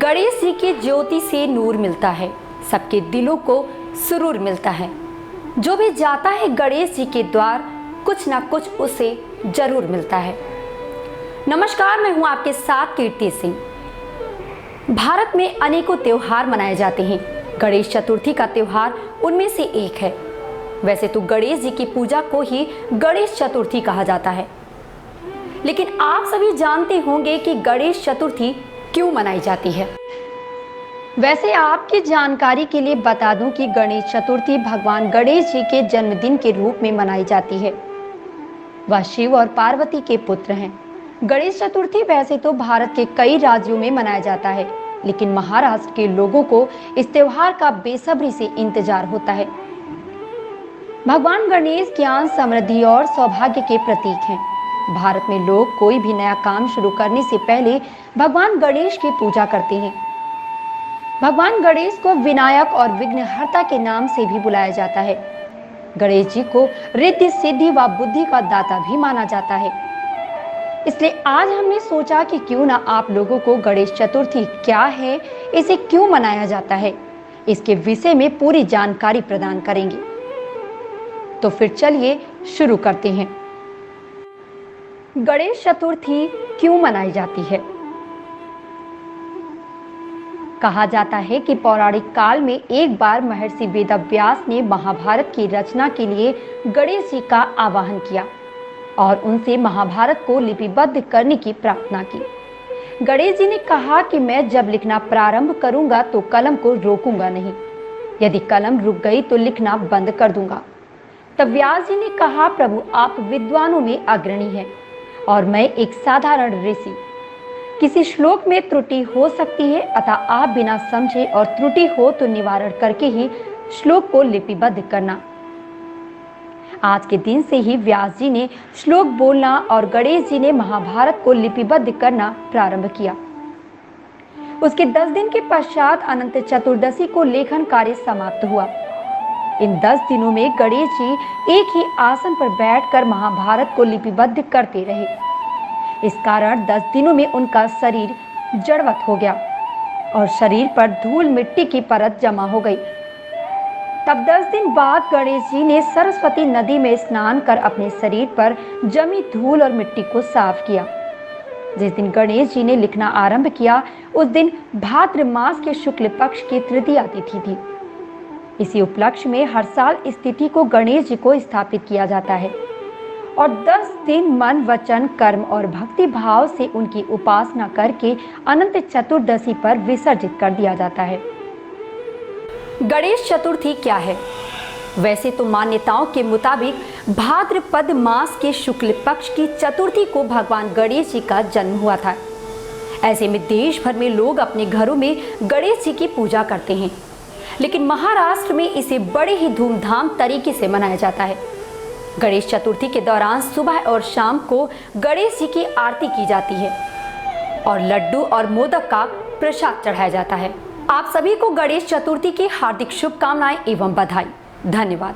गणेश जी की ज्योति से नूर मिलता है, सबके दिलों को सुरूर मिलता है। जो भी जाता है गणेश जी के द्वार, कुछ ना कुछ उसे जरूर मिलता है। नमस्कार, मैं हूं आपके साथ कीर्ति सिंह। भारत में अनेकों त्योहार मनाए जाते हैं। गणेश चतुर्थी का त्योहार उनमें से एक है। वैसे तो गणेश जी की पूजा को ही गणेश चतुर्थी कहा जाता है, लेकिन आप सभी जानते होंगे कि गणेश चतुर्थी क्यों मनाई जाती है। वैसे आपकी जानकारी के लिए बता दूं कि गणेश चतुर्थी भगवान गणेश जी के जन्मदिन के रूप में मनाई जाती है। वह शिव और पार्वती के पुत्र हैं। गणेश चतुर्थी वैसे तो भारत के कई राज्यों में मनाया जाता है, लेकिन महाराष्ट्र के लोगों को इस त्योहार का बेसब्री से इंतजार होता है। भगवान गणेश ज्ञान, समृद्धि और सौभाग्य के प्रतीक हैं। भारत में लोग कोई भी नया काम शुरू करने से पहले भगवान गणेश की पूजा करते हैं। भगवान गणेश को विनायक और विघ्नहर्ता के नाम से भी बुलाया जाता है। गणेश जी को रिद्धि, सिद्धि व बुद्धि का दाता भी माना जाता है। इसलिए आज हमने सोचा कि क्यों ना आप लोगों को गणेश चतुर्थी क्या है, इसे क्यों मनाया जाता है, इसके विषय में पूरी जानकारी प्रदान करेंगे। तो फिर चलिए शुरू करते हैं। गणेश चतुर्थी क्यों मनाई जाती है? कहा जाता है कि पौराणिक काल में एक बार महर्षि वेदव्यास ने महाभारत की रचना के लिए गणेश जी का आवाहन किया और उनसे महाभारत को लिपिबद्ध करने की प्रार्थना की। गणेश जी ने कहा कि मैं जब लिखना प्रारंभ करूंगा तो कलम को रोकूंगा नहीं, यदि कलम रुक गई तो लिखना बंद कर दूंगा। तब व्यास जी ने कहा, प्रभु आप विद्वानों में अग्रणी हैं और मैं एक साधारण ऋषि। किसी श्लोक में त्रुटि हो सकती है, अतः आप बिना समझे और त्रुटि हो तो निवारण करके ही श्लोक को लिपिबद्ध करना। आज के दिन से ही व्यास जी ने श्लोक बोलना और गणेश जी ने महाभारत को लिपिबद्ध करना प्रारंभ किया। उसके 10 दिन के पश्चात अनंत चतुर्दशी को लेखन कार्य समाप्त हुआ। इन 10 दिनों में गणेश जी एक ही आसन पर बैठकर महाभारत को लिपिबद्ध करते रहे। इस कारण 10 दिनों में उनका शरीर जड़वत हो गया और शरीर पर धूल मिट्टी की परत जमा हो गई। तब 10 दिन बाद गणेश जी ने सरस्वती नदी में स्नान कर अपने शरीर पर जमी धूल और मिट्टी को साफ किया। जिस दिन गणेश जी ने लिखना आरंभ किया, उस दिन भाद्र मास के शुक्ल पक्ष की तृतीया तिथि थी। इसी उपलक्ष्य में हर साल इस तिथि को गणेश जी को स्थापित किया जाता है और 10 दिन मन, वचन, कर्म और भक्ति भाव से उनकी उपासना करके अनंत चतुर्दशी पर विसर्जित कर दिया जाता है। गणेश चतुर्थी क्या है? वैसे तो मान्यताओं के मुताबिक भाद्रपद मास के शुक्ल पक्ष की चतुर्थी को भगवान गणेश जी का जन्म हुआ था। ऐसे में देश भर में लोग अपने घरों में गणेश जी की पूजा करते हैं, लेकिन महाराष्ट्र में इसे बड़े ही धूमधाम तरीके से मनाया जाता है। गणेश चतुर्थी के दौरान सुबह और शाम को गणेश जी की आरती की जाती है और लड्डू और मोदक का प्रसाद चढ़ाया जाता है। आप सभी को गणेश चतुर्थी की हार्दिक शुभकामनाएं एवं बधाई। धन्यवाद।